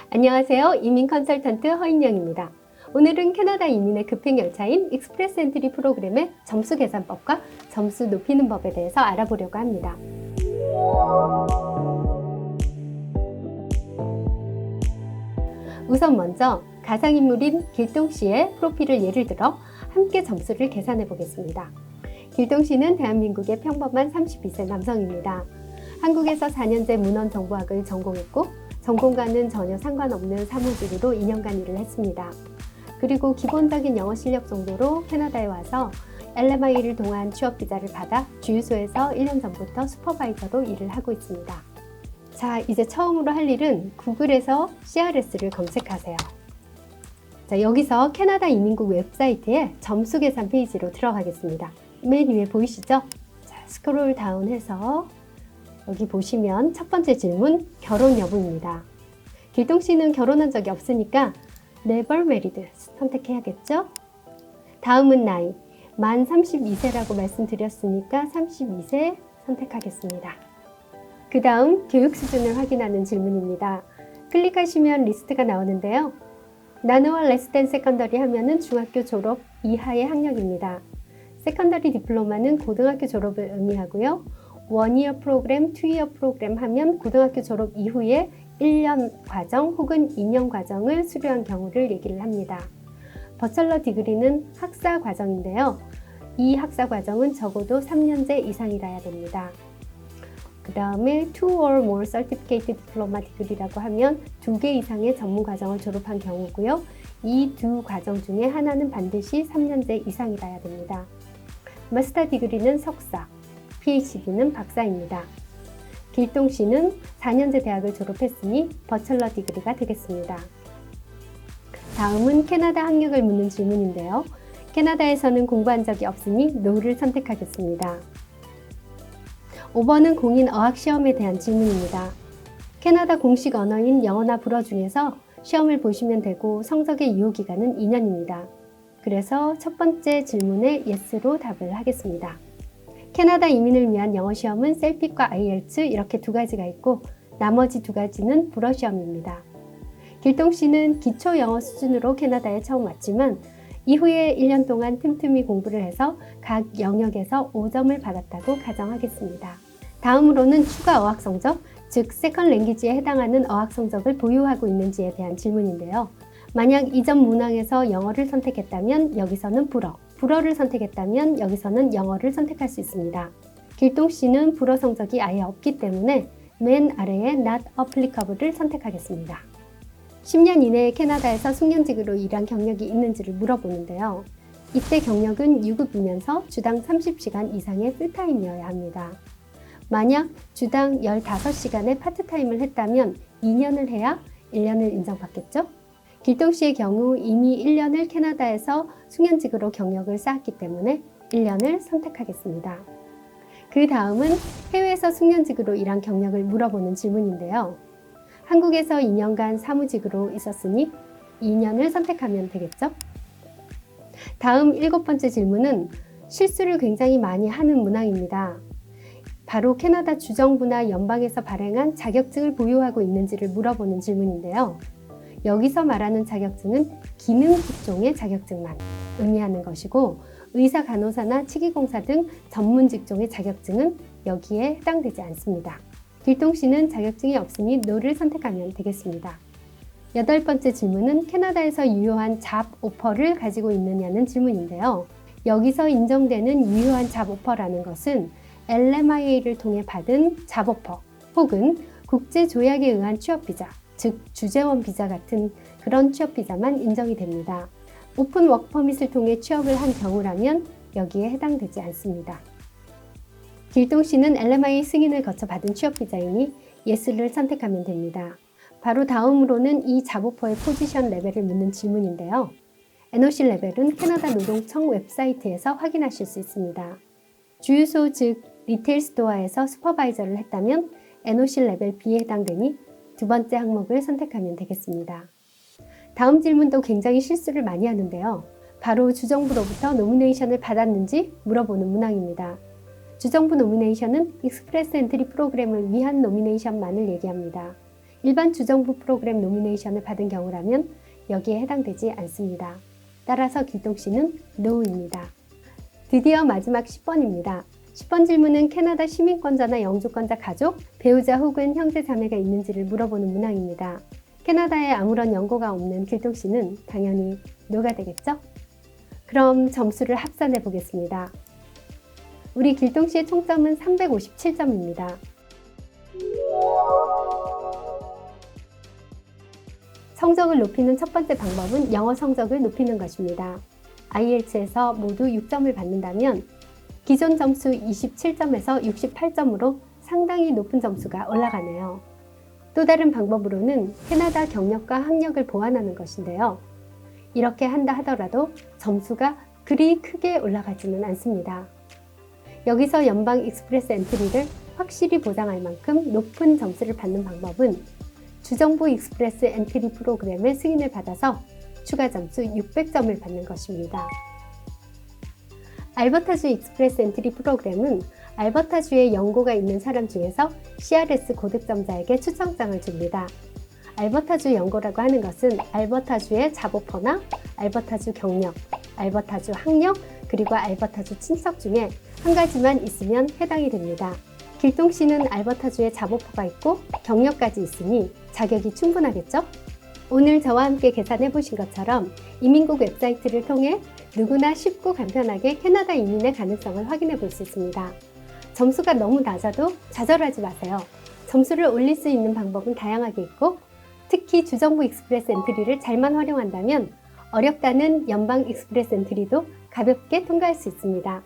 안녕하세요. 이민 컨설턴트 허인영입니다. 오늘은 캐나다 이민의 급행열차인 익스프레스 엔트리 프로그램의 점수 계산법과 점수 높이는 법에 대해서 알아보려고 합니다. 우선 먼저 가상인물인 길동씨의 프로필을 예를 들어 함께 점수를 계산해 보겠습니다. 길동씨는 대한민국의 평범한 32세 남성입니다. 한국에서 4년제 문헌정보학을 전공했고 전공과는 전혀 상관없는 사무직으로 2년간 일을 했습니다. 그리고 기본적인 영어 실력 정도로 캐나다에 와서 LMI를 통한 취업 비자를 받아 주유소에서 1년 전부터 슈퍼바이저로 일을 하고 있습니다. 자, 이제 처음으로 할 일은 구글에서 CRS를 검색하세요. 자, 여기서 캐나다 이민국 웹사이트에 점수 계산 페이지로 들어가겠습니다. 맨 위에 보이시죠? 자, 스크롤 다운해서 여기 보시면 첫 번째 질문, 결혼 여부입니다. 길동씨는 결혼한 적이 없으니까 Never married 선택해야겠죠? 다음은 나이, 만 32세라고 말씀드렸으니까 32세 선택하겠습니다. 그 다음 교육 수준을 확인하는 질문입니다. 클릭하시면 리스트가 나오는데요. 나누어 레스댄 세컨더리 하면은 중학교 졸업 이하의 학력입니다. 세컨더리 디플로마는 고등학교 졸업을 의미하고요. 원이어 프로그램, 투이어 프로그램 하면 고등학교 졸업 이후에 1년 과정 혹은 2년 과정을 수료한 경우를 얘기를 합니다. 버철러 디그리는 학사 과정인데요. 이 학사 과정은 적어도 3년제 이상이라야 됩니다. 그 다음에 2 or more certificate diploma degree라고 하면 2개 이상의 전문 과정을 졸업한 경우고요. 이 두 과정 중에 하나는 반드시 3년제 이상이라야 됩니다. 마스터 디그리는 석사, PhD는 박사입니다. 길동씨는 4년제 대학을 졸업했으니 버철러 디그리가 되겠습니다. 다음은 캐나다 학력을 묻는 질문인데요. 캐나다에서는 공부한 적이 없으니 NO를 선택하겠습니다. 5번은 공인 어학시험에 대한 질문입니다. 캐나다 공식 언어인 영어나 불어 중에서 시험을 보시면 되고 성적의 유효기간은 2년입니다. 그래서 첫 번째 질문에 Yes로 답을 하겠습니다. 캐나다 이민을 위한 영어 시험은 셀픽과 IELTS 이렇게 두 가지가 있고 나머지 두 가지는 불어 시험입니다. 길동씨는 기초 영어 수준으로 캐나다에 처음 왔지만 이후에 1년 동안 틈틈이 공부를 해서 각 영역에서 5점을 받았다고 가정하겠습니다. 다음으로는 추가 어학 성적, 즉 세컨 랭귀지에 해당하는 어학 성적을 보유하고 있는지에 대한 질문인데요. 만약 이전 문항에서 영어를 선택했다면 여기서는 불어를 선택했다면 여기서는 영어를 선택할 수 있습니다. 길동씨는 불어 성적이 아예 없기 때문에 맨 아래에 Not applicable을 선택하겠습니다. 10년 이내에 캐나다에서 숙련직으로 일한 경력이 있는지를 물어보는데요. 이때 경력은 유급이면서 주당 30시간 이상의 풀타임이어야 합니다. 만약 주당 15시간의 파트타임을 했다면 2년을 해야 1년을 인정받겠죠? 길동씨의 경우 이미 1년을 캐나다에서 숙련직으로 경력을 쌓았기 때문에 1년을 선택하겠습니다. 그 다음은 해외에서 숙련직으로 일한 경력을 물어보는 질문인데요. 한국에서 2년간 사무직으로 있었으니 2년을 선택하면 되겠죠? 다음 7번째 질문은 실수를 굉장히 많이 하는 문항입니다. 바로 캐나다 주정부나 연방에서 발행한 자격증을 보유하고 있는지를 물어보는 질문인데요. 여기서 말하는 자격증은 기능 직종의 자격증만 의미하는 것이고 의사, 간호사나 치기공사 등 전문 직종의 자격증은 여기에 해당되지 않습니다. 길동씨는 자격증이 없으니 NO를 선택하면 되겠습니다. 8번째 질문은 캐나다에서 유효한 잡 오퍼를 가지고 있느냐는 질문인데요. 여기서 인정되는 유효한 잡 오퍼라는 것은 LMIA를 통해 받은 잡 오퍼 혹은 국제조약에 의한 취업비자, 즉 주재원 비자 같은 그런 취업 비자만 인정이 됩니다. 오픈 워크퍼밋을 통해 취업을 한 경우라면 여기에 해당되지 않습니다. 길동씨는 LMIA 승인을 거쳐 받은 취업 비자이니 Yes를 선택하면 됩니다. 바로 다음으로는 이 잡오퍼의 포지션 레벨을 묻는 질문인데요. NOC 레벨은 캐나다 노동청 웹사이트에서 확인하실 수 있습니다. 주유소 즉 리테일 스토어에서 슈퍼바이저를 했다면 NOC 레벨 B에 해당되니 두 번째 항목을 선택하면 되겠습니다. 다음 질문도 굉장히 실수를 많이 하는데요. 바로 주정부로부터 노미네이션을 받았는지 물어보는 문항입니다. 주정부 노미네이션은 익스프레스 엔트리 프로그램을 위한 노미네이션만을 얘기합니다. 일반 주정부 프로그램 노미네이션을 받은 경우라면 여기에 해당되지 않습니다. 따라서 길동씨는 NO입니다. 드디어 마지막 10번입니다. 10번 질문은 캐나다 시민권자나 영주권자 가족, 배우자 혹은 형제 자매가 있는지를 물어보는 문항입니다. 캐나다에 아무런 연고가 없는 길동씨는 당연히 NO가 되겠죠? 그럼 점수를 합산해 보겠습니다. 우리 길동씨의 총점은 357점입니다. 성적을 높이는 첫 번째 방법은 영어 성적을 높이는 것입니다. IELTS에서 모두 6점을 받는다면 기존 점수 27점에서 68점으로 상당히 높은 점수가 올라가네요. 또 다른 방법으로는 캐나다 경력과 학력을 보완하는 것인데요. 이렇게 한다 하더라도 점수가 그리 크게 올라가지는 않습니다. 여기서 연방 익스프레스 엔트리를 확실히 보장할 만큼 높은 점수를 받는 방법은 주정부 익스프레스 엔트리 프로그램의 승인을 받아서 추가 점수 600점을 받는 것입니다. 알버타주 익스프레스 엔트리 프로그램은 알버타주에 연고가 있는 사람 중에서 CRS 고득점자에게 추천장을 줍니다. 알버타주 연고라고 하는 것은 알버타주의 자보퍼나 알버타주 경력, 알버타주 학력, 그리고 알버타주 친척 중에 한 가지만 있으면 해당이 됩니다. 길동씨는 알버타주에 자보퍼가 있고 경력까지 있으니 자격이 충분하겠죠? 오늘 저와 함께 계산해 보신 것처럼 이민국 웹사이트를 통해 누구나 쉽고 간편하게 캐나다 이민의 가능성을 확인해 볼 수 있습니다. 점수가 너무 낮아도 좌절하지 마세요. 점수를 올릴 수 있는 방법은 다양하게 있고 특히 주정부 익스프레스 엔트리를 잘만 활용한다면 어렵다는 연방 익스프레스 엔트리도 가볍게 통과할 수 있습니다.